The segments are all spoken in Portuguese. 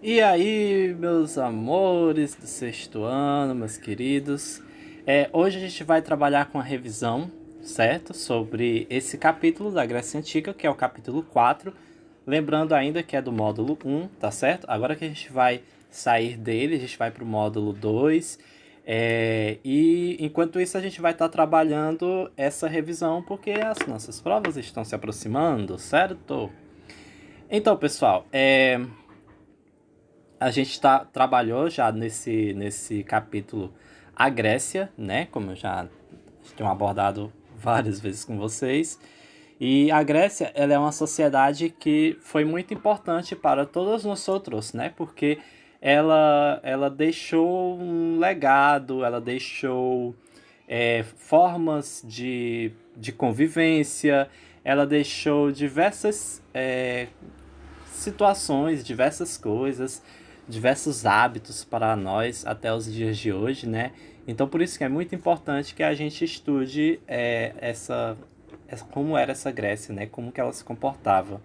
E aí, meus amores do sexto ano, meus queridos, hoje a gente vai trabalhar com a revisão, certo? Sobre esse capítulo da Grécia Antiga, que é o capítulo 4. Lembrando ainda que é do módulo um, tá certo? Agora que a gente vai sair dele, a gente vai para o módulo 2. E enquanto isso, a gente vai estar trabalhando essa revisão, porque as nossas provas estão se aproximando, certo? Então, pessoal, a gente trabalhou já nesse capítulo a Grécia, né? Como eu já tenho abordado várias vezes com vocês. E a Grécia, ela é uma sociedade que foi muito importante para todos nós outros, né? Porque ela deixou um legado, ela deixou formas de convivência, ela deixou diversas situações, diversas coisas, diversos hábitos para nós até os dias de hoje, né? Então por isso que é muito importante que a gente estude como era essa Grécia, né? Como que ela se comportava.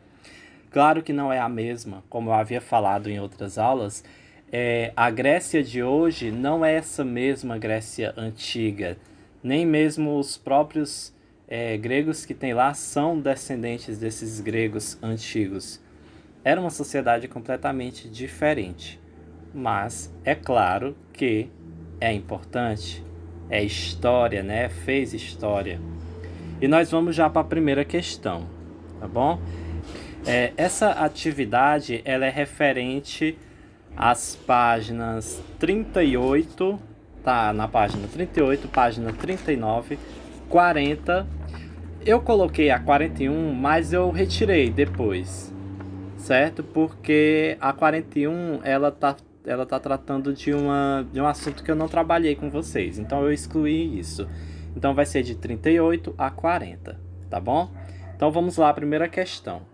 Claro que não é a mesma, como eu havia falado em outras aulas. A Grécia de hoje não é essa mesma Grécia antiga. Nem mesmo os próprios gregos que tem lá são descendentes desses gregos antigos. Era uma sociedade completamente diferente. Mas é claro que é importante, é história, né? Fez história. E nós vamos já para a primeira questão, tá bom? Essa atividade ela é referente às páginas 38, tá na página 38, página 39, 40. Eu coloquei a 41, mas eu retirei depois, certo? Porque a 41 ela tá tratando de um assunto que eu não trabalhei com vocês, então eu excluí isso. Então vai ser de 38 a 40, tá bom? Então vamos lá, a primeira questão.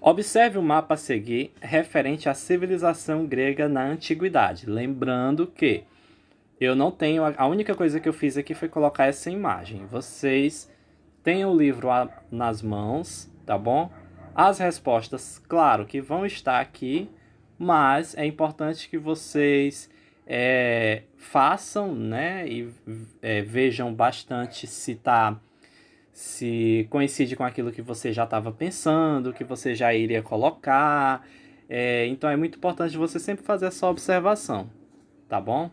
Observe o mapa a seguir referente à civilização grega na antiguidade. Lembrando que eu não tenho. A única coisa que eu fiz aqui foi colocar essa imagem. Vocês têm o livro nas mãos, tá bom? As respostas, claro que vão estar aqui, mas é importante que vocês façam, né? E vejam bastante se coincide com aquilo que você já estava pensando, que você já iria colocar. Então é muito importante você sempre fazer essa observação, tá bom?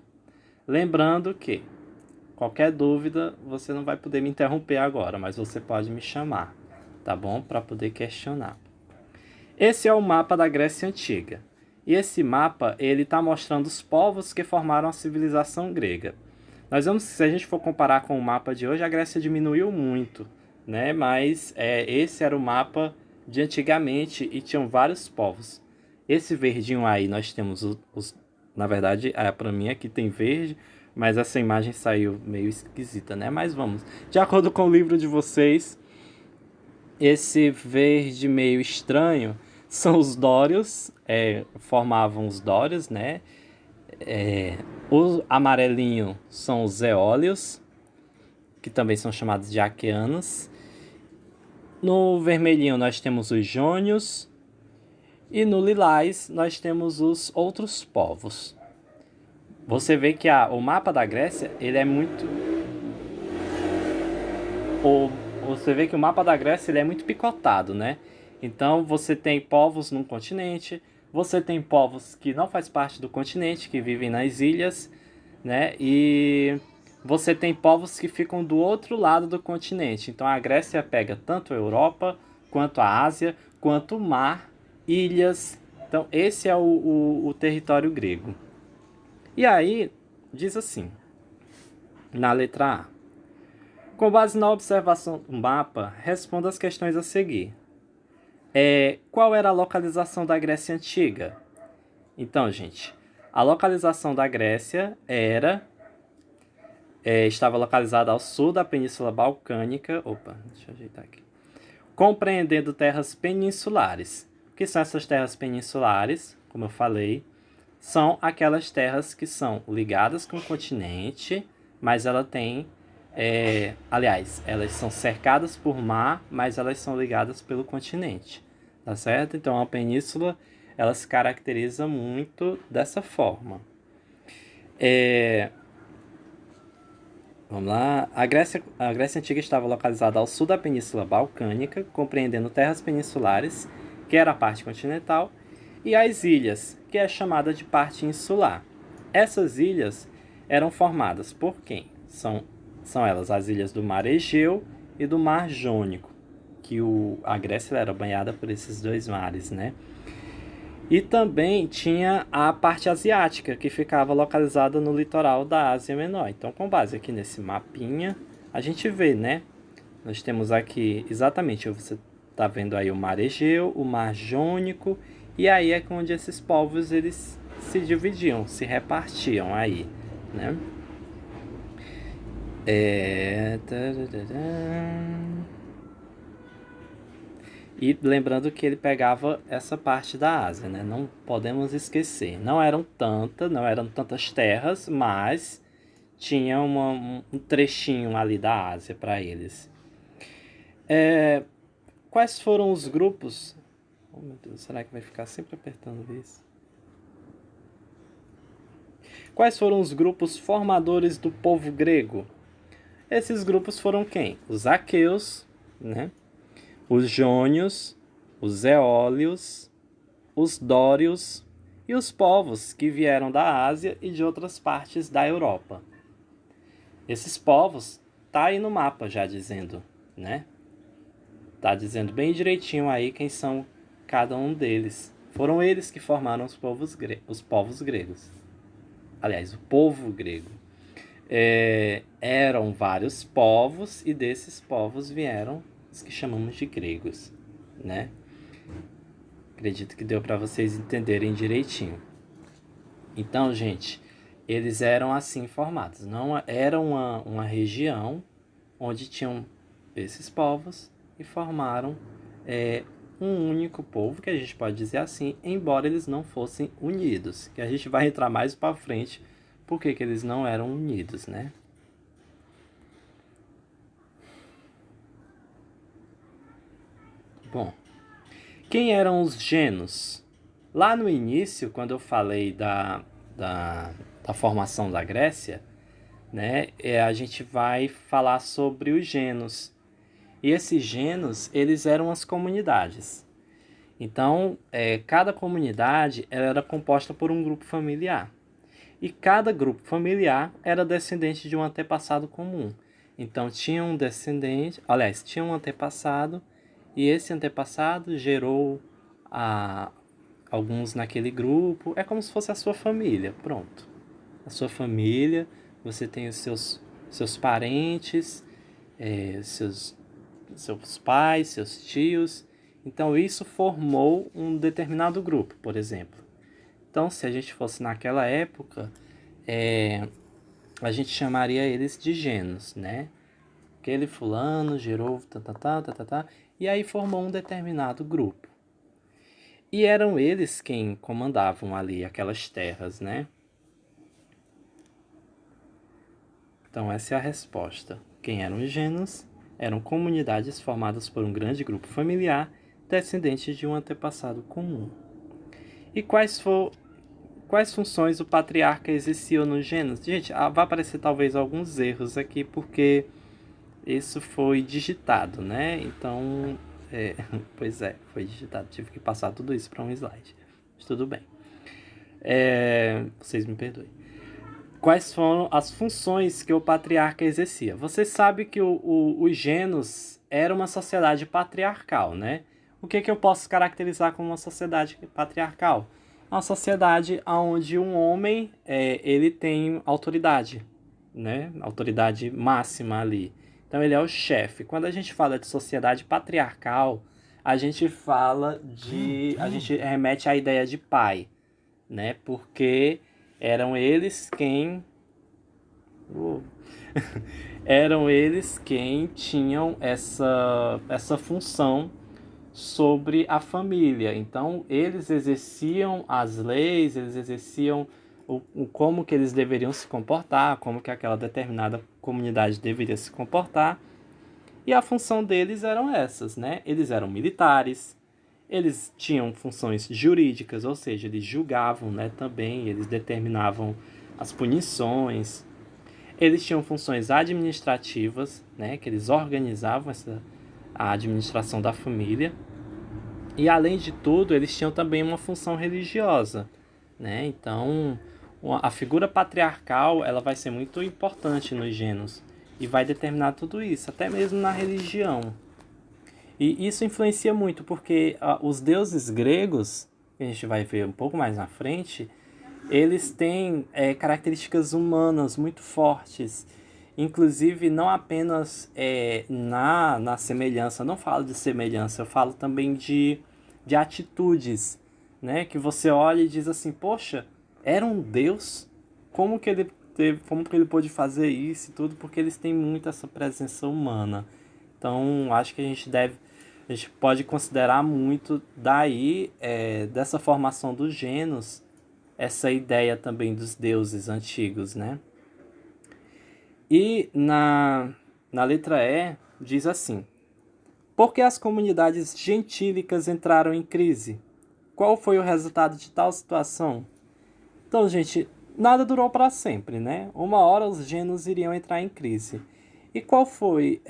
Lembrando que qualquer dúvida você não vai poder me interromper agora, mas você pode me chamar, tá bom? Para poder questionar. Esse é o mapa da Grécia Antiga. E esse mapa ele está mostrando os povos que formaram a civilização grega. Nós vamos, se a gente for comparar com o mapa de hoje, a Grécia diminuiu muito, né? Mas esse era o mapa de antigamente e tinham vários povos. Esse verdinho aí nós temos na verdade, para mim aqui tem verde, mas essa imagem saiu meio esquisita, né? Mas vamos. De acordo com o livro de vocês, esse verde meio estranho são os dórios, formavam os dórios, né? O amarelinho são os eólios, que também são chamados de aqueanos. No vermelhinho nós temos os jônios e no lilás nós temos os outros povos. Você vê que o mapa da Grécia, ele é muito... Você vê que o mapa da Grécia ele é muito picotado, né? Então você tem povos num continente, você tem povos que não faz parte do continente, que vivem nas ilhas, né? E você tem povos que ficam do outro lado do continente. Então a Grécia pega tanto a Europa, quanto a Ásia, quanto o mar, ilhas. Então esse é o território grego. E aí, diz assim, na letra A. Com base na observação do mapa, responda as questões a seguir. Qual era a localização da Grécia Antiga? Então, gente, a localização da Grécia estava localizada ao sul da Península Balcânica. Opa, deixa eu ajeitar aqui. Compreendendo terras peninsulares. O que são essas terras peninsulares? Como eu falei, são aquelas terras que são ligadas com o continente, mas ela tem... aliás, elas são cercadas por mar, mas elas são ligadas pelo continente, tá certo? Então a península ela se caracteriza muito dessa forma. Vamos lá. A Grécia Antiga estava localizada ao sul da Península Balcânica, compreendendo terras peninsulares, que era a parte continental, e as ilhas, que é chamada de parte insular. Essas ilhas eram formadas por quem? São elas as ilhas do Mar Egeu e do Mar Jônico, que a Grécia era banhada por esses dois mares, né? E também tinha a parte asiática, que ficava localizada no litoral da Ásia Menor. Então, com base aqui nesse mapinha, a gente vê, né? Nós temos aqui, exatamente, você está vendo aí o Mar Egeu, o Mar Jônico, e aí é onde esses povos eles se dividiam, se repartiam aí, né? E lembrando que ele pegava essa parte da Ásia, né? Não podemos esquecer. Não eram tantas terras, mas tinha um trechinho ali da Ásia para eles. Quais foram os grupos? Oh, meu Deus, será que vai ficar sempre apertando isso? Quais foram os grupos formadores do povo grego? Esses grupos foram quem? Os aqueus, né? Os jônios, os eólios, os dórios e os povos que vieram da Ásia e de outras partes da Europa. Esses povos tá aí no mapa já dizendo, né? Tá dizendo bem direitinho aí quem são cada um deles. Foram eles que formaram os povos gregos. Aliás, o povo grego. Eram vários povos e desses povos vieram os que chamamos de gregos, né? Acredito que deu para vocês entenderem direitinho. Então, gente, eles eram assim formados. Não era uma região onde tinham esses povos e formaram um único povo, que a gente pode dizer assim, embora eles não fossem unidos. Que a gente vai entrar mais para frente porque que eles não eram unidos, né? Bom, quem eram os genos? Lá no início, quando eu falei da formação da Grécia, né, a gente vai falar sobre os genos. E esses genos, eles eram as comunidades. Então, cada comunidade ela era composta por um grupo familiar. E cada grupo familiar era descendente de um antepassado comum. Então, tinha um descendente, aliás, tinha um antepassado, e esse antepassado gerou alguns naquele grupo. É como se fosse a sua família, pronto. A sua família, você tem os seus parentes, seus pais, seus tios. Então, isso formou um determinado grupo, por exemplo. Então, se a gente fosse naquela época, a gente chamaria eles de genos, né? Aquele fulano gerou e aí formou um determinado grupo. E eram eles quem comandavam ali aquelas terras, né? Então essa é a resposta. Quem eram os genos? Eram comunidades formadas por um grande grupo familiar, descendentes de um antepassado comum. E quais funções o patriarca exercia nos genos? Gente, vai aparecer talvez alguns erros aqui, porque isso foi digitado, né? Então, pois foi digitado. Tive que passar tudo isso para um slide. Mas tudo bem. Vocês me perdoem. Quais foram as funções que o patriarca exercia? Você sabe que os genos era uma sociedade patriarcal, né? O que eu posso caracterizar como uma sociedade patriarcal? Uma sociedade onde um homem ele tem autoridade, né? Autoridade máxima ali. Então ele é o chefe. Quando a gente fala de sociedade patriarcal, a gente remete à ideia de pai, né? Porque eram eles quem tinham essa função sobre a família. Então, eles exerciam as leis, eles exerciam como que eles deveriam se comportar, como que aquela determinada comunidade deveria se comportar. E a função deles eram essas, né? Eles eram militares, Eles tinham funções jurídicas, ou seja, eles julgavam, né, também, eles determinavam as punições. Eles tinham funções administrativas, né, que eles organizavam a administração da família. E além de tudo, eles tinham também uma função religiosa, né? Então, a figura patriarcal, ela vai ser muito importante nos gênios e vai determinar tudo isso, até mesmo na religião. E isso influencia muito, porque os deuses gregos, que a gente vai ver um pouco mais na frente, eles têm características humanas muito fortes. Inclusive, não apenas na semelhança, eu não falo de semelhança, eu falo também de atitudes, né? Que você olha e diz assim, poxa, era um Deus? Como que ele pôde fazer isso e tudo? Porque eles têm muito essa presença humana. Então, acho que a gente pode considerar muito daí, dessa formação dos gênios, essa ideia também dos deuses antigos, né? E na letra E diz assim: por que as comunidades gentílicas entraram em crise? Qual foi o resultado de tal situação? Então, gente, nada durou para sempre, né? Uma hora os gênios iriam entrar em crise. E qual foi?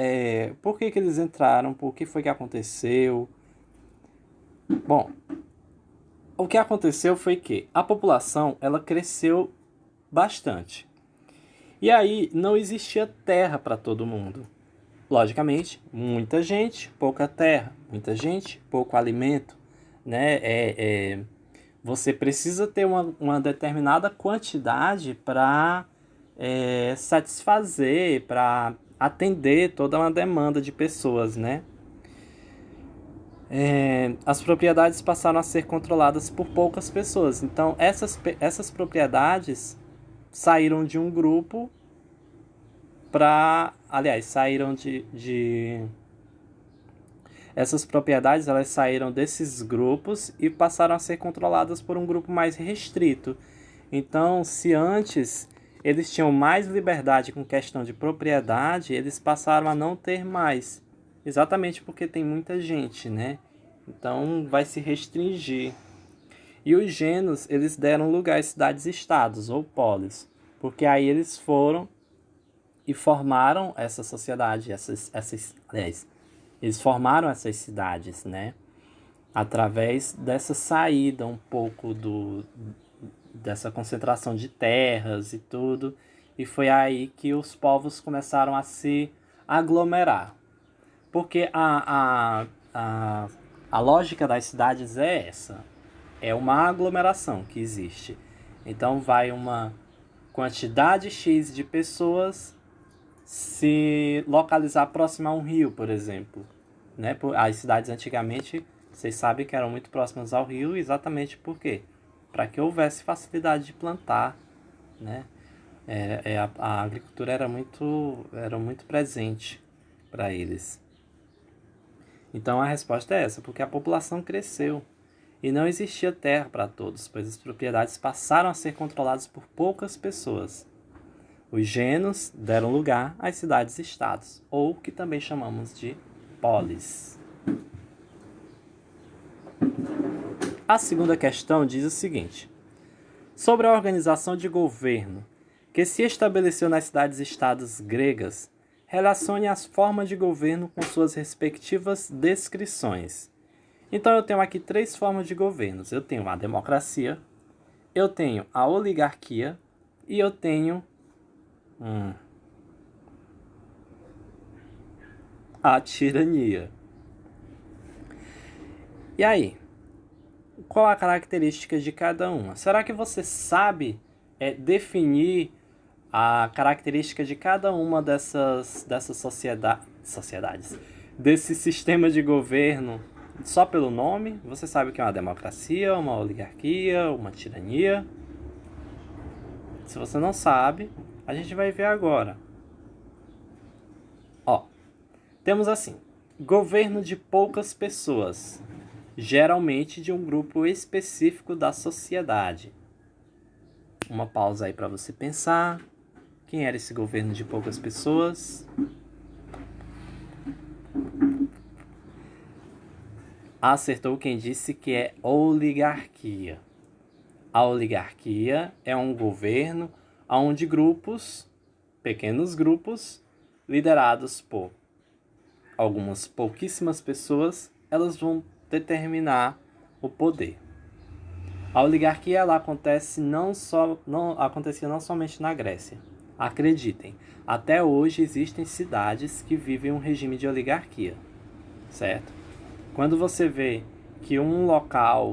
Por que eles entraram? Por que foi que aconteceu? Bom, o que aconteceu foi que a população ela cresceu bastante. E aí não existia terra para todo mundo. Logicamente, muita gente, pouca terra. Muita gente, pouco alimento. Né? Você precisa ter uma determinada quantidade para satisfazer, para atender toda uma demanda de pessoas, né? As propriedades passaram a ser controladas por poucas pessoas. Então, essas propriedades saíram de um grupo saíram essas propriedades elas saíram desses grupos e passaram a ser controladas por um grupo mais restrito. Então, se antes eles tinham mais liberdade com questão de propriedade, eles passaram a não ter mais. Exatamente porque tem muita gente, né? Então, vai se restringir. E os gênios, eles deram lugar às cidades-estados, ou polis. Porque aí eles foram e formaram essa sociedade, aliás, eles formaram essas cidades, né? Através dessa saída um pouco dessa concentração de terras e tudo. E foi aí que os povos começaram a se aglomerar. Porque a lógica das cidades é essa. É uma aglomeração que existe. Então vai uma quantidade X de pessoas se localizar próximo a um rio, por exemplo. Né? As cidades antigamente, vocês sabem que eram muito próximas ao rio, exatamente por quê? Para que houvesse facilidade de plantar. Né? A agricultura era muito presente para eles. Então a resposta é essa, porque a população cresceu e não existia terra para todos, pois as propriedades passaram a ser controladas por poucas pessoas. Os gênios deram lugar às cidades-estados, ou que também chamamos de polis. A segunda questão diz o seguinte: sobre a organização de governo que se estabeleceu nas cidades-estados gregas, relacione as formas de governo com suas respectivas descrições. Então eu tenho aqui 3 formas de governos. Eu tenho a democracia, eu tenho a oligarquia e eu tenho a tirania. E aí? Qual a característica de cada uma? Será que você sabe definir a característica de cada uma dessas sociedades, desse sistema de governo, só pelo nome? Você sabe o que é uma democracia, uma oligarquia, uma tirania? Se você não sabe, a gente vai ver agora. Temos assim: governo de poucas pessoas, geralmente de um grupo específico da sociedade. Uma pausa aí para você pensar. Quem era esse governo de poucas pessoas? Acertou quem disse que é oligarquia. A oligarquia é um governo onde grupos, pequenos grupos, liderados por algumas pouquíssimas pessoas, elas vão determinar o poder. A oligarquia ela acontecia não somente na Grécia. Acreditem, até hoje existem cidades que vivem um regime de oligarquia, certo? Quando você vê que um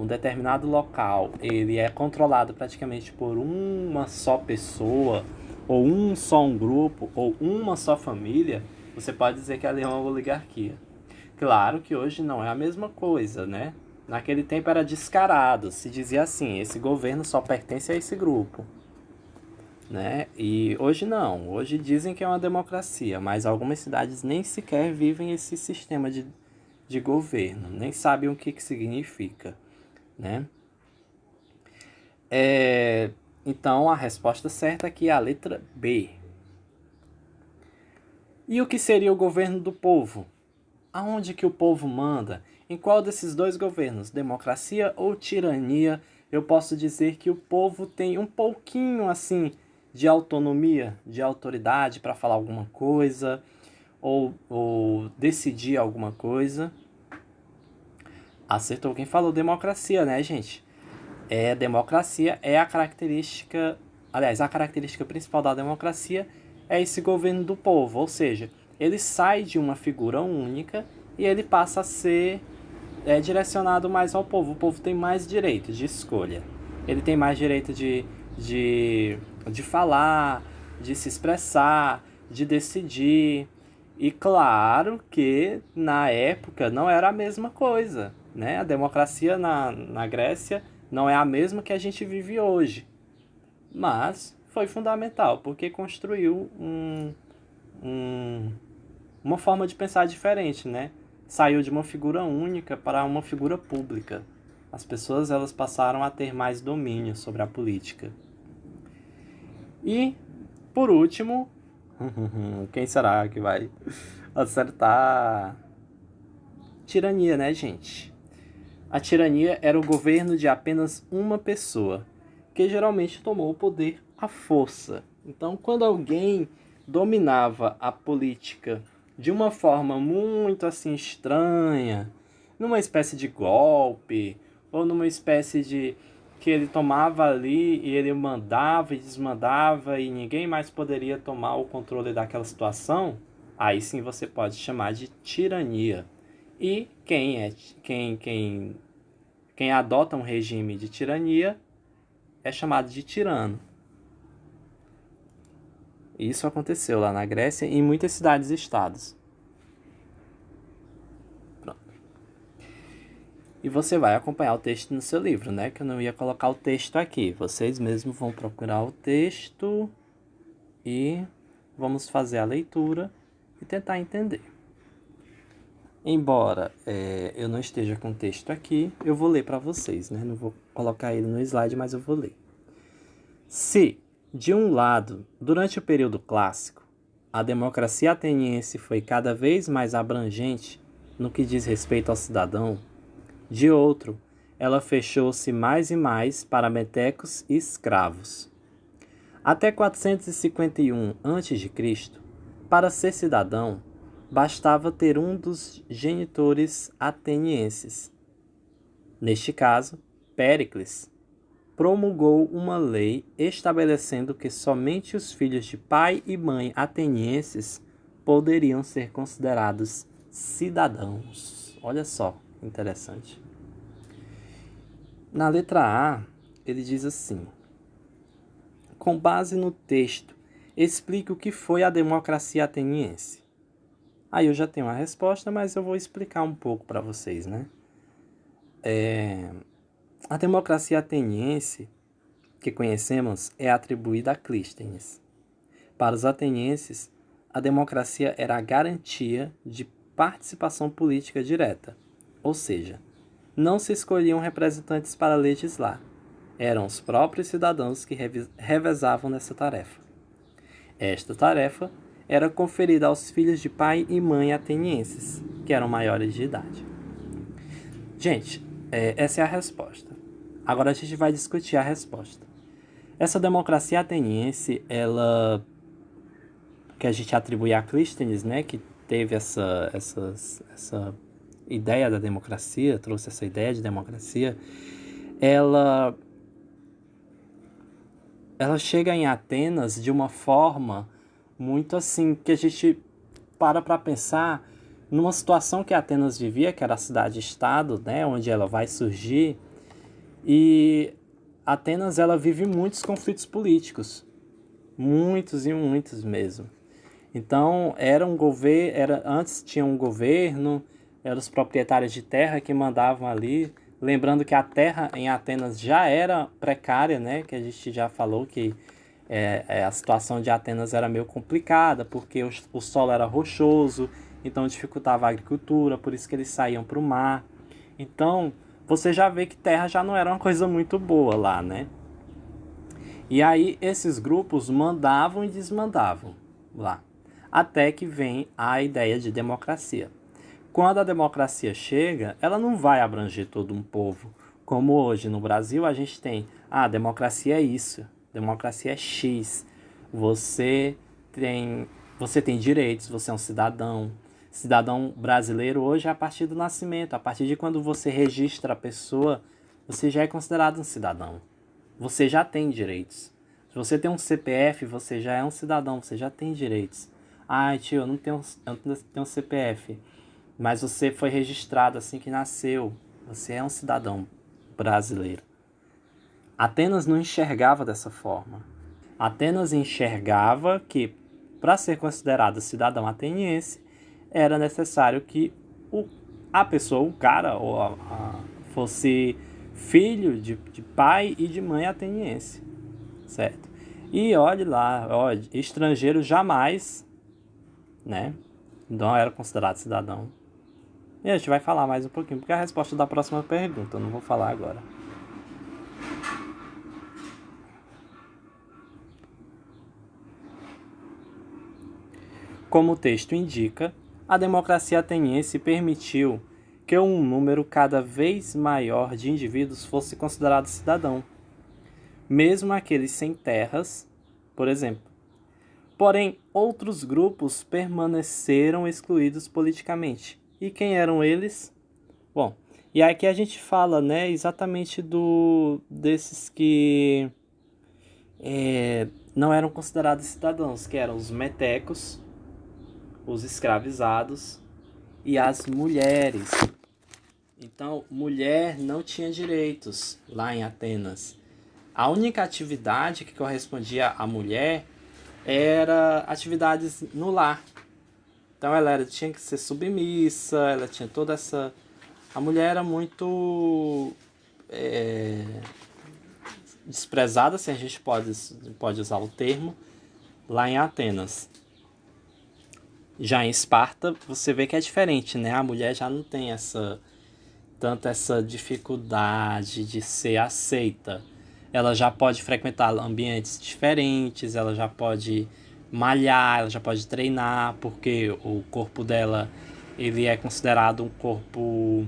determinado local, ele é controlado praticamente por uma só pessoa, ou um grupo, ou uma só família, você pode dizer que ali é uma oligarquia. Claro que hoje não é a mesma coisa, né? Naquele tempo era descarado, se dizia assim, esse governo só pertence a esse grupo, né? E hoje não, hoje dizem que é uma democracia, mas algumas cidades nem sequer vivem esse sistema de governo, nem sabem o que significa, né? Então, a resposta certa aqui é a letra B. E o que seria o governo do povo? Aonde que o povo manda? Em qual desses dois governos, democracia ou tirania, eu posso dizer que o povo tem um pouquinho assim de autonomia, de autoridade para falar alguma coisa ou decidir alguma coisa? Acertou quem falou democracia, né, gente? Democracia é a característica, aliás, a característica principal da democracia é esse governo do povo, ou seja, ele sai de uma figura única e ele passa a ser direcionado mais ao povo. O povo tem mais direito de escolha. Ele tem mais direito de falar, de se expressar, de decidir. E claro que na época não era a mesma coisa, né? A democracia na Grécia não é a mesma que a gente vive hoje. Mas foi fundamental, porque construiu uma forma de pensar diferente, né? Saiu de uma figura única para uma figura pública. As pessoas elas passaram a ter mais domínio sobre a política. E, por último, quem será que vai acertar? Tirania, né, gente? A tirania era o governo de apenas uma pessoa, que geralmente tomou o poder à força. Então, quando alguém dominava a política de uma forma muito assim estranha, numa espécie de golpe, ou numa espécie de que ele tomava ali e ele mandava e desmandava e ninguém mais poderia tomar o controle daquela situação, aí sim você pode chamar de tirania. E quem adota um regime de tirania é chamado de tirano. Isso aconteceu lá na Grécia e em muitas cidades e estados. Pronto. E você vai acompanhar o texto no seu livro, né? Que eu não ia colocar o texto aqui. Vocês mesmos vão procurar o texto e vamos fazer a leitura e tentar entender. Embora eu não esteja com o texto aqui, eu vou ler para vocês, né? Não vou colocar ele no slide, mas eu vou ler. Se, de um lado, durante o período clássico, a democracia ateniense foi cada vez mais abrangente no que diz respeito ao cidadão, de outro, ela fechou-se mais e mais para metecos e escravos. Até 451 a.C., para ser cidadão, bastava ter um dos genitores atenienses. Neste caso, Péricles promulgou uma lei estabelecendo que somente os filhos de pai e mãe atenienses poderiam ser considerados cidadãos. Olha só, interessante. Na letra A, ele diz assim: com base no texto, explique o que foi a democracia ateniense. Aí eu já tenho a resposta, mas eu vou explicar um pouco para vocês, né? A democracia ateniense que conhecemos é atribuída a Clístenes. Para os atenienses, a democracia era a garantia de participação política direta, ou seja, não se escolhiam representantes para legislar, eram os próprios cidadãos que revezavam nessa tarefa. Esta tarefa era conferida aos filhos de pai e mãe atenienses, que eram maiores de idade. Gente, essa é a resposta. Agora a gente vai discutir a resposta. Essa democracia ateniense, ela que a gente atribui a Clístenes, né, que teve essa ideia da democracia, trouxe essa ideia de democracia, ela chega em Atenas de uma forma muito assim, que a gente para pensar numa situação que Atenas vivia, que era a cidade-estado, né, onde ela vai surgir, e Atenas ela vive muitos conflitos políticos, muitos e muitos mesmo. Então, antes tinha um governo, eram os proprietários de terra que mandavam ali. Lembrando que a terra em Atenas já era precária, né? Que a gente já falou que a situação de Atenas era meio complicada, porque o solo era rochoso, então dificultava a agricultura, por isso que eles saíam para o mar. Então, você já vê que terra já não era uma coisa muito boa lá, né? E aí esses grupos mandavam e desmandavam lá, até que vem a ideia de democracia. Quando a democracia chega, ela não vai abranger todo um povo, como hoje no Brasil a gente tem, democracia é isso, democracia é X, você tem, você tem direitos, você é um cidadão. Cidadão brasileiro hoje é a partir do nascimento, a partir de quando você registra a pessoa, você já é considerado um cidadão. Você já tem direitos. Se você tem um CPF, você já é um cidadão, você já tem direitos. Ai, tio, eu não tenho CPF. Mas você foi registrado assim que nasceu. Você é um cidadão brasileiro. Atenas não enxergava dessa forma. Atenas enxergava que, para ser considerado cidadão ateniense, era necessário que a pessoa, o cara, fosse filho de pai e de mãe ateniense, certo? E olhe lá, estrangeiro jamais, né? Não era considerado cidadão. E a gente vai falar mais um pouquinho, porque é a resposta da próxima pergunta, eu não vou falar agora. Como o texto indica, a democracia ateniense permitiu que um número cada vez maior de indivíduos fosse considerado cidadão, mesmo aqueles sem terras, por exemplo. Porém, outros grupos permaneceram excluídos politicamente. E quem eram eles? Bom, e aqui a gente fala, né, exatamente desses que não eram considerados cidadãos, que eram os metecos, os escravizados e as mulheres. Então, mulher não tinha direitos lá em Atenas. A única atividade que correspondia à mulher era atividades no lar. Então tinha que ser submissa, ela tinha toda essa... A mulher era muito desprezada, se a gente pode usar o termo, lá em Atenas. Já em Esparta, você vê que é diferente, né? A mulher já não tem tanta essa dificuldade de ser aceita. Ela já pode frequentar ambientes diferentes, ela já pode malhar, ela já pode treinar, porque o corpo dela ele é considerado um corpo,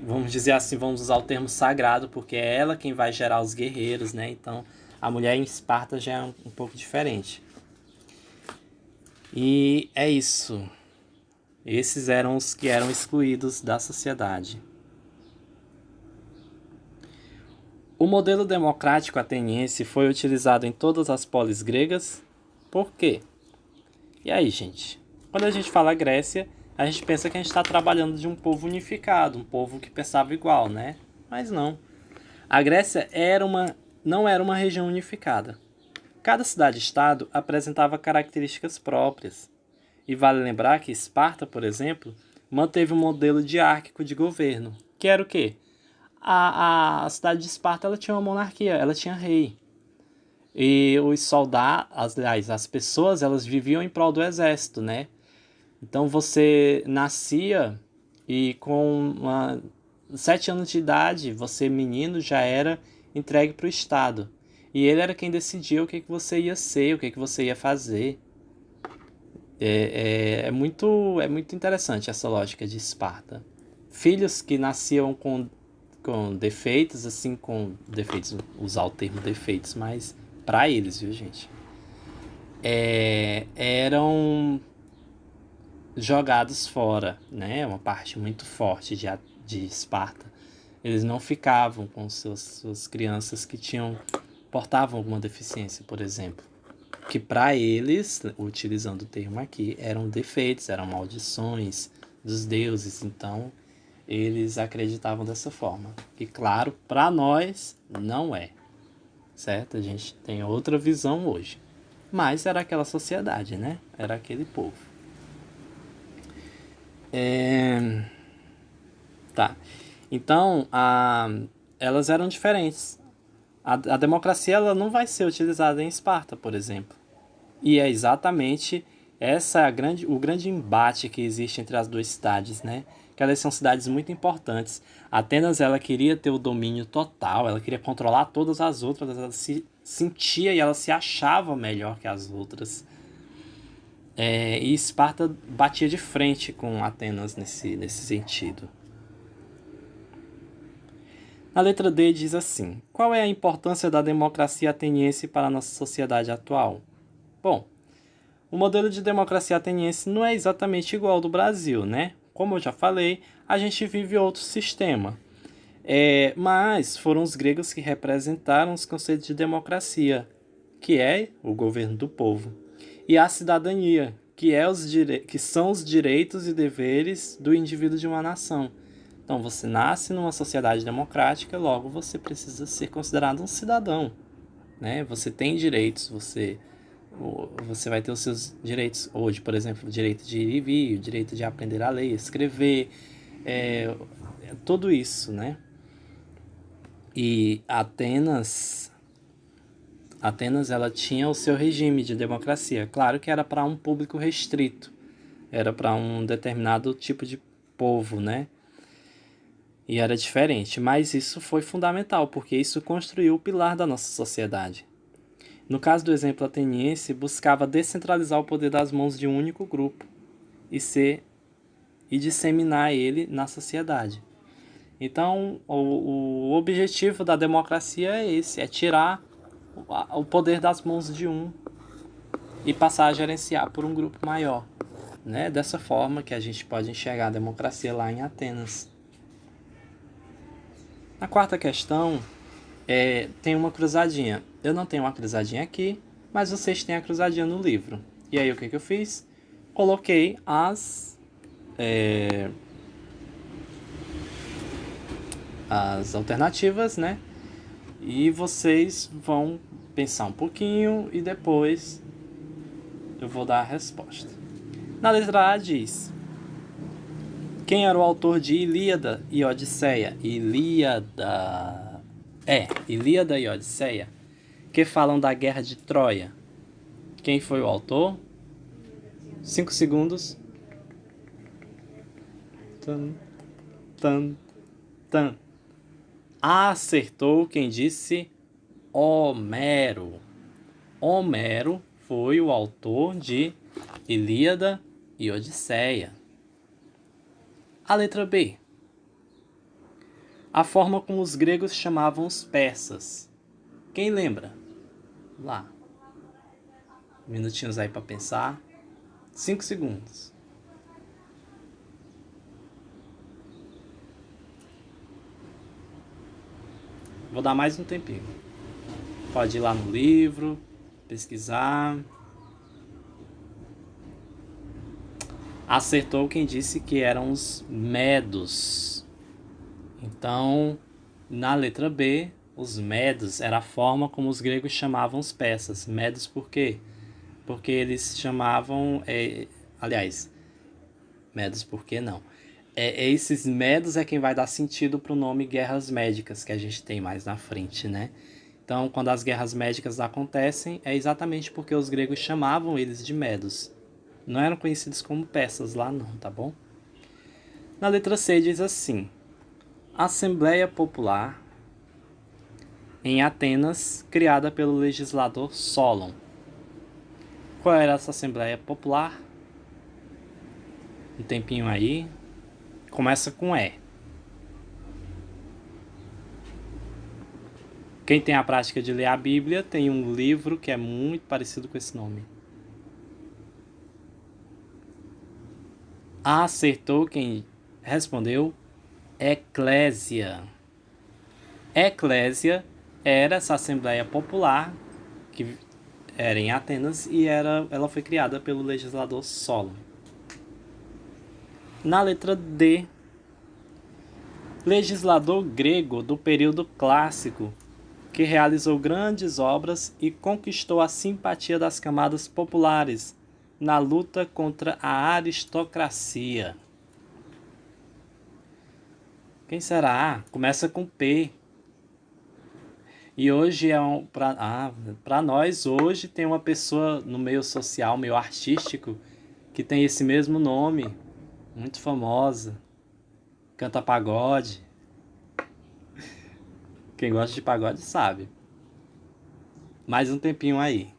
vamos dizer assim, vamos usar o termo sagrado, porque é ela quem vai gerar os guerreiros, né? Então, a mulher em Esparta já é um pouco diferente. E é isso. Esses eram os que eram excluídos da sociedade. O modelo democrático ateniense foi utilizado em todas as polis gregas. Por quê? E aí, gente? Quando a gente fala Grécia, a gente pensa que a gente está trabalhando de um povo unificado, um povo que pensava igual, né? Mas não. A Grécia não era uma região unificada. Cada cidade-estado apresentava características próprias. E vale lembrar que Esparta, por exemplo, manteve um modelo diárquico de governo, que era o quê? A cidade de Esparta ela tinha uma monarquia, ela tinha rei. E os soldados, aliás, as pessoas, elas viviam em prol do exército, né? Então você nascia e com 7 anos de idade, você menino já era entregue para o Estado. E ele era quem decidia o que você ia ser, o que você ia fazer. É muito interessante essa lógica de Esparta. filhos que nasciam com defeitos, assim, com defeitos, usar o termo defeitos, mas para eles, viu, gente? Eram jogados fora, né? Uma parte muito forte de Esparta. Eles não ficavam com suas crianças que portavam alguma deficiência, por exemplo. Que para eles, utilizando o termo aqui, eram defeitos, eram maldições dos deuses. Então, eles acreditavam dessa forma. E claro, para nós, não é. Certo? A gente tem outra visão hoje. Mas era aquela sociedade, né? Era aquele povo. Tá. Então, elas eram diferentes. A democracia ela não vai ser utilizada em Esparta, por exemplo. E é exatamente o grande embate que existe entre as duas cidades, né? Que elas são cidades muito importantes. Atenas ela queria ter o domínio total, ela queria controlar todas as outras, ela se sentia e ela se achava melhor que as outras. E Esparta batia de frente com Atenas nesse sentido. A letra D diz assim: qual é a importância da democracia ateniense para a nossa sociedade atual? Bom, o modelo de democracia ateniense não é exatamente igual ao do Brasil, né? Como eu já falei, a gente vive outro sistema. Mas foram os gregos que representaram os conceitos de democracia, que é o governo do povo, e a cidadania, que são os direitos e deveres do indivíduo de uma nação. Então, você nasce numa sociedade democrática, logo você precisa ser considerado um cidadão, né? Você tem direitos, você vai ter os seus direitos hoje, por exemplo, o direito de ir e vir, o direito de aprender a ler, escrever, tudo isso, né? E Atenas ela tinha o seu regime de democracia. Claro que era para um público restrito, era para um determinado tipo de povo, né? E era diferente, mas isso foi fundamental, porque isso construiu o pilar da nossa sociedade. No caso do exemplo ateniense, buscava descentralizar o poder das mãos de um único grupo e disseminar ele na sociedade. Então, o objetivo da democracia é esse, é tirar o poder das mãos de um e passar a gerenciar por um grupo maior. Né? Dessa forma que a gente pode enxergar a democracia lá em Atenas. Na quarta questão, tem uma cruzadinha. Eu não tenho uma cruzadinha aqui, mas vocês têm a cruzadinha no livro. E aí o que eu fiz? Coloquei as alternativas, né? E vocês vão pensar um pouquinho e depois eu vou dar a resposta. Na letra A diz: quem era o autor de Ilíada e Odisseia? Ilíada e Odisseia, que falam da guerra de Troia. Quem foi o autor? 5 segundos. Acertou quem disse Homero. Homero foi o autor de Ilíada e Odisseia. A letra B. A forma como os gregos chamavam os persas. Quem lembra? Lá. Minutinhos aí para pensar. 5 segundos. Vou dar mais um tempinho. Pode ir lá no livro, pesquisar. Acertou quem disse que eram os medos. Então, na letra B, os medos era a forma como os gregos chamavam os persas. Medos por quê? Porque eles chamavam... medos por que não? Esses medos é quem vai dar sentido para o nome guerras médicas, que a gente tem mais na frente, né? Então, quando as guerras médicas acontecem, é exatamente porque os gregos chamavam eles de medos. Não eram conhecidos como persas lá não, tá bom? Na letra C diz assim: Assembleia Popular em Atenas, criada pelo legislador Solon. Qual era essa Assembleia Popular? Um tempinho aí. Começa com E. Quem tem a prática de ler a Bíblia tem um livro que é muito parecido com esse nome. Acertou quem respondeu Eclésia. Eclésia era essa assembleia popular que era em Atenas e ela foi criada pelo legislador Solon. Na letra D, legislador grego do período clássico que realizou grandes obras e conquistou a simpatia das camadas populares na luta contra a aristocracia. Quem será? Começa com P. E hoje para nós hoje tem uma pessoa no meio social, meio artístico, que tem esse mesmo nome, muito famosa, canta pagode. Quem gosta de pagode sabe. Mais um tempinho aí.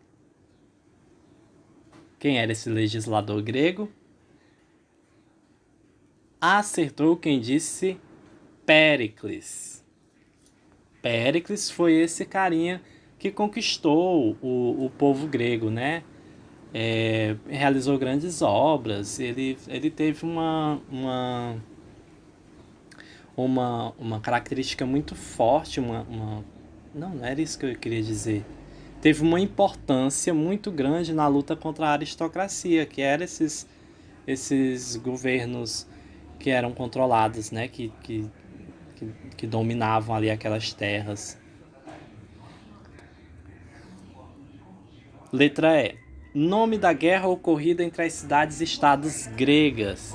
Quem era esse legislador grego? Acertou quem disse Péricles. Péricles foi esse carinha que conquistou o povo grego, né? Realizou grandes obras. Ele teve uma característica muito forte, não era isso que eu queria dizer. Teve uma importância muito grande na luta contra a aristocracia, que eram esses governos que eram controlados, né? Que dominavam ali aquelas terras. Letra E. Nome da guerra ocorrida entre as cidades-estados gregas.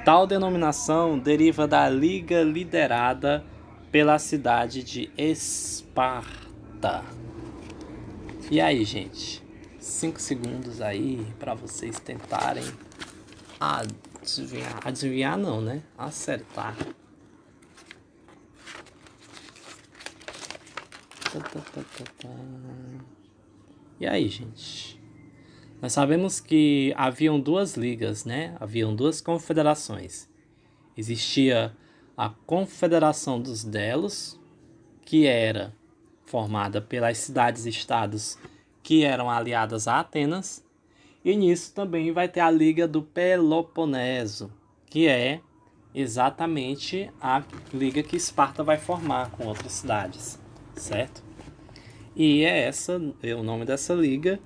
Tal denominação deriva da liga liderada pela cidade de Esparta. E aí, gente? 5 segundos aí para vocês tentarem adivinhar. Adivinhar não, né? Acertar. E aí, gente? Nós sabemos que haviam duas ligas, né? Haviam duas confederações. Existia a Confederação dos Delos, que era formada pelas cidades-estados que eram aliadas a Atenas. E nisso também vai ter a Liga do Peloponeso, que é exatamente a liga que Esparta vai formar com outras cidades, certo? E é o nome dessa liga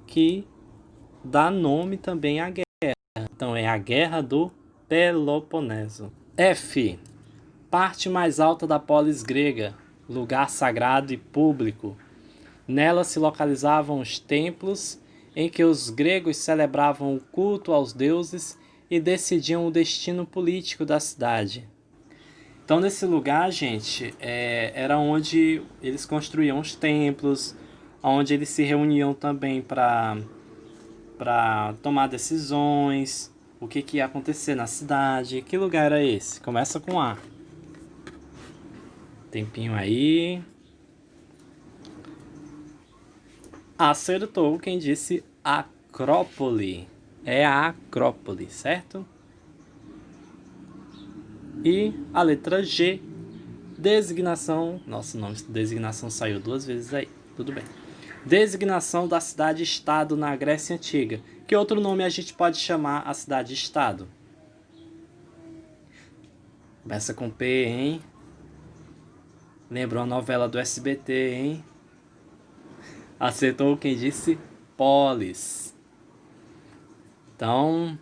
que dá nome também à guerra. Então é a Guerra do Peloponeso. F. Parte mais alta da polis grega, lugar sagrado e público. Nela se localizavam os templos em que os gregos celebravam o culto aos deuses e decidiam o destino político da cidade. Então, nesse lugar, gente, era onde eles construíam os templos, onde eles se reuniam também para tomar decisões, o que ia acontecer na cidade. Que lugar era esse? Começa com A. Tempinho aí. Acertou quem disse Acrópole. É a Acrópole, certo? E a letra G, designação. Nossa, o nome de designação saiu 2 vezes aí. Tudo bem. Designação da cidade-estado na Grécia Antiga. Que outro nome a gente pode chamar a cidade-estado? Começa com P, hein? Lembrou a novela do SBT, hein? Acertou quem disse Polis. Então,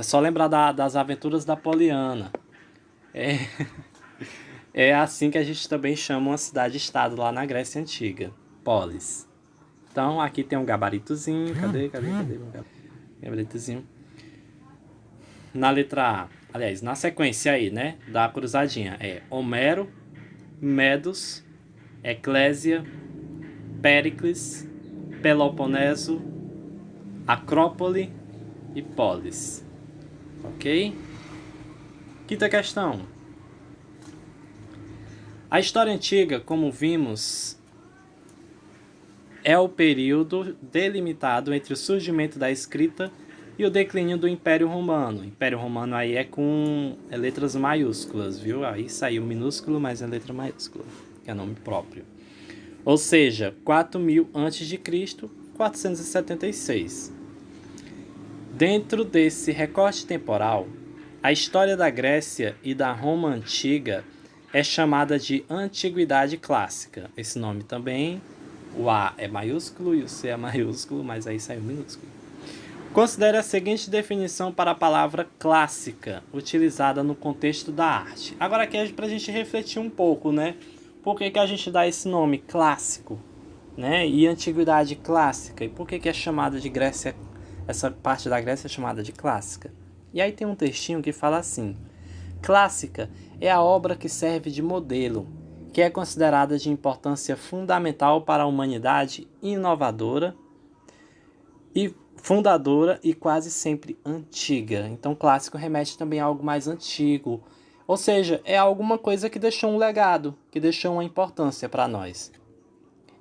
só lembrar das aventuras da Poliana. É assim que a gente também chama uma cidade-estado lá na Grécia Antiga. Polis. Então, aqui tem um gabaritozinho. Cadê? Gabaritozinho. Na letra A. Aliás, na sequência aí, né? Da cruzadinha. É Homero, Medos, Eclésia, Péricles, Peloponeso, Acrópole e Polis. Ok? Quinta questão. A história antiga, como vimos, é o período delimitado entre o surgimento da escrita e o declínio do Império Romano. O Império Romano aí é com letras maiúsculas, viu? Aí saiu minúsculo, mas é letra maiúscula. que é nome próprio. Ou seja, 4000 a.C., 476. Dentro desse recorte temporal, a história da Grécia e da Roma antiga é chamada de Antiguidade Clássica. Esse nome também, o A é maiúsculo e o C é maiúsculo, mas aí saiu minúsculo. Considere a seguinte definição para a palavra clássica, utilizada no contexto da arte. Agora aqui é para a gente refletir um pouco, né? Por que a gente dá esse nome clássico, né? E Antiguidade Clássica? E por que é chamada de Grécia, essa parte da Grécia é chamada de clássica? E aí tem um textinho que fala assim: clássica é a obra que serve de modelo, que é considerada de importância fundamental para a humanidade, inovadora e fundadora e quase sempre antiga. Então, clássico remete também a algo mais antigo. Ou seja, é alguma coisa que deixou um legado, que deixou uma importância para nós.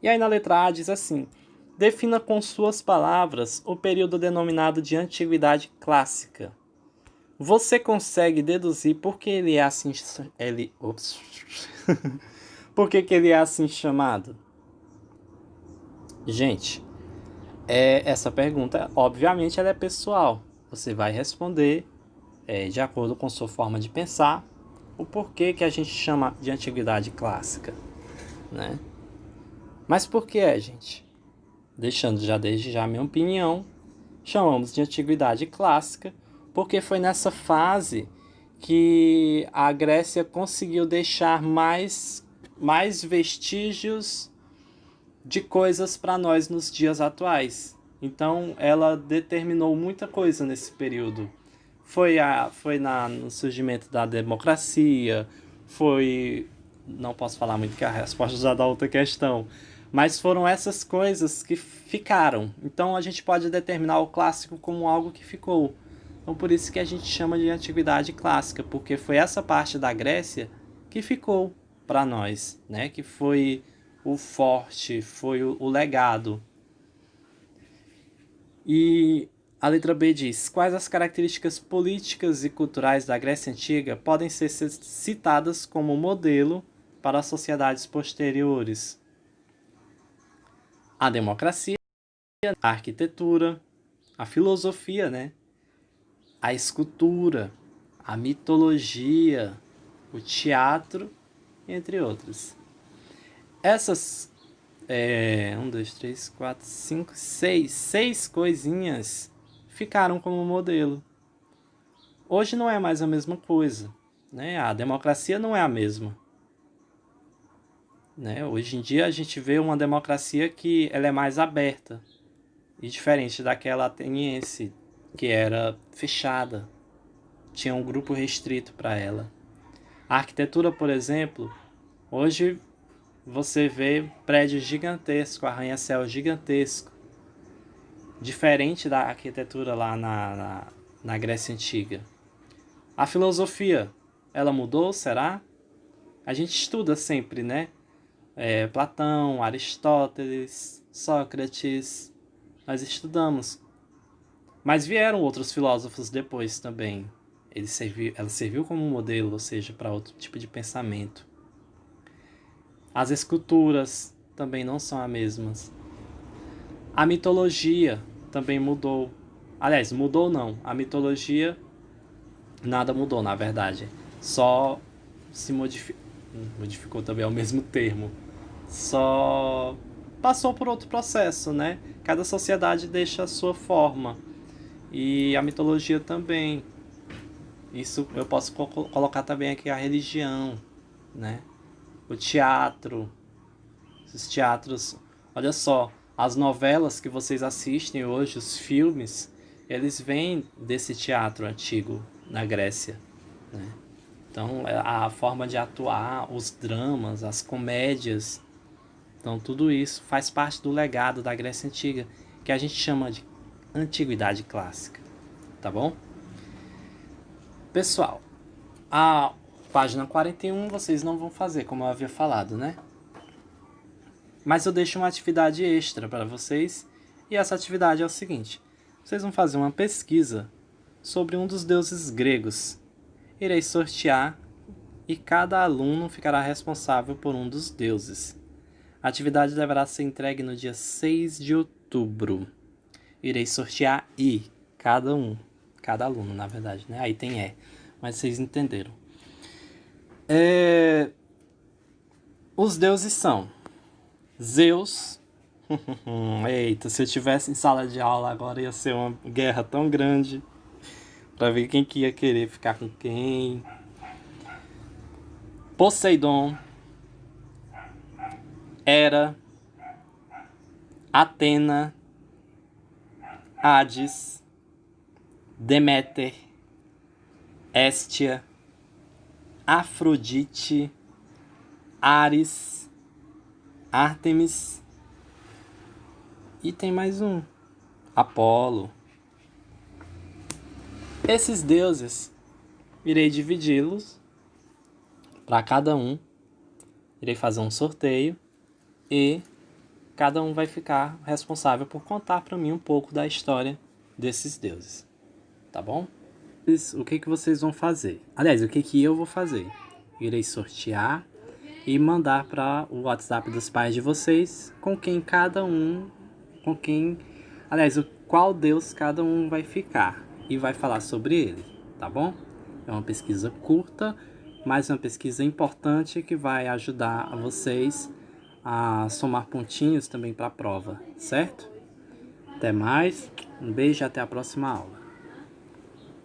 E aí na letra A diz assim: defina com suas palavras o período denominado de Antiguidade Clássica. Você consegue deduzir por que ele é assim... por que ele é assim chamado? Gente, essa pergunta, obviamente, ela é pessoal. Você vai responder de acordo com sua forma de pensar o porquê que a gente chama de Antiguidade Clássica, né? Mas por que gente? Deixando desde já a minha opinião, chamamos de Antiguidade Clássica porque foi nessa fase que a Grécia conseguiu deixar mais vestígios de coisas para nós nos dias atuais. Então, ela determinou muita coisa nesse período. Foi no surgimento da democracia, não posso falar muito que a resposta já dá outra questão, mas foram essas coisas que ficaram. Então, a gente pode determinar o clássico como algo que ficou. Então, por isso que a gente chama de Antiguidade Clássica, porque foi essa parte da Grécia que ficou para nós, né? Que foi o forte, foi o legado. E a letra B diz: quais as características políticas e culturais da Grécia Antiga podem ser citadas como modelo para as sociedades posteriores? A democracia, a arquitetura, a filosofia, né? A escultura, a mitologia, o teatro, entre outros. Essas 6 coisinhas ficaram como modelo. Hoje não é mais a mesma coisa, né? A democracia não é a mesma, né? Hoje em dia a gente vê uma democracia que ela é mais aberta e diferente daquela ateniense, que era fechada, tinha um grupo restrito para ela. A arquitetura, por exemplo, hoje você vê prédios gigantescos, arranha-céu gigantesco, diferente da arquitetura lá na Grécia Antiga. A filosofia, ela mudou, será? A gente estuda sempre, né? Platão, Aristóteles, Sócrates, nós estudamos. Mas vieram outros filósofos depois também. Ela serviu como modelo, ou seja, para outro tipo de pensamento. As esculturas também não são as mesmas. A mitologia também mudou. Aliás, mudou não. A mitologia nada mudou, na verdade. Só se modificou também ao mesmo termo. Só passou por outro processo, né? Cada sociedade deixa a sua forma. E a mitologia também. Isso eu posso colocar também aqui a religião, né? O teatro. Os teatros. Olha só, as novelas que vocês assistem hoje, os filmes, eles vêm desse teatro antigo na Grécia, né? Então, a forma de atuar, os dramas, as comédias, então tudo isso faz parte do legado da Grécia Antiga, que a gente chama de Antiguidade Clássica, tá bom? Pessoal, a página 41 vocês não vão fazer, como eu havia falado, né? Mas eu deixo uma atividade extra para vocês, e essa atividade é o seguinte: vocês vão fazer uma pesquisa sobre um dos deuses gregos. Irei sortear e cada aluno ficará responsável por um dos deuses. A atividade deverá ser entregue no dia 6 de outubro. Irei sortear cada aluno, na verdade, né? Aí tem mas vocês entenderam. Os deuses são Zeus. Eita, se eu tivesse em sala de aula agora ia ser uma guerra tão grande para ver quem que ia querer ficar com quem. Poseidon, Hera, Atena, Hades, Deméter, Hestia, Afrodite, Ares, Ártemis e tem mais um, Apolo. Esses deuses, irei dividi-los para cada um, irei fazer um sorteio e cada um vai ficar responsável por contar para mim um pouco da história desses deuses, tá bom? O que vocês vão fazer? Aliás, o que eu vou fazer? Irei sortear e mandar para o WhatsApp dos pais de vocês qual deus cada um vai ficar e vai falar sobre ele, tá bom? É uma pesquisa curta, mas uma pesquisa importante que vai ajudar a vocês a somar pontinhos também para a prova, certo? Até mais, um beijo e até a próxima aula.